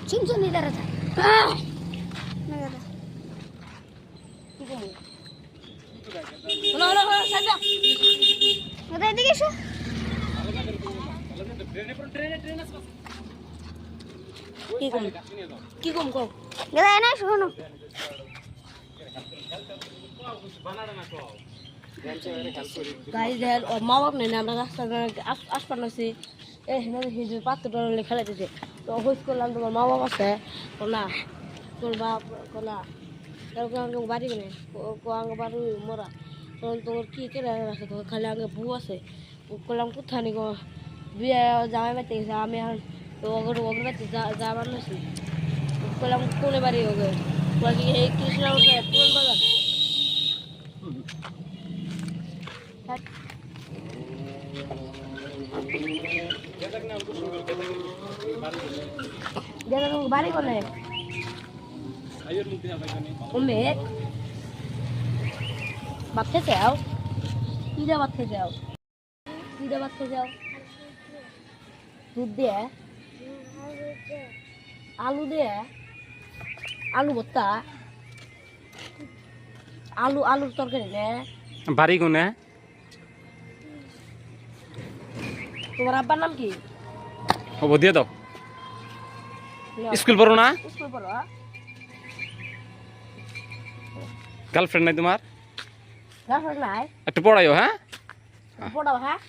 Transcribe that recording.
চুনচুনি দাঁড়া যা না দাদা কি করব হলো সাজা দাদা এদিকে এসো কি কম কম দাদা এনে শোনো গাইজ দেখ মা বাপ নেই না আমরা রাস্তা আসপান আছি এই পাত্রটা খেলাইতেছে তো হইস করলাম তোমার মা বাপ আছে না তোর বাপ না বাড়ি নেই আগে বাড়ি মরা তখন তোমার কি কেনা রাখে তোর খালি আগে বউ আছে করলাম কোথায় নি গো বিয়ে জামাই বাড়িতে গেছে আমি এখন তো ওগুলো ওগুলো বাড়িতে যাবার নাছি করলাম কোনে বাড়ি ওকে এই কৃষ্ণ কোন বাজার বাড়ি কোনে ভাত খেতে যাও কি দিয়ে ভাত খেতে যাও কি দিয়ে ভাত খেতে যাও দুধ দিয়ে আলু দিয়ে আলু ভর্তা আলুর তরকারি নে বাড়ি কোনে তোমার আব্বার নাম কি ও দিয়ে দাও স্কুল পড়ো না স্কুল পড়ো গার্লফ্রেন্ড নাই তোমার গার্লফ্রেন্ড নাই একটু পড়াইও হ্যাঁ পড়াও হ্যাঁ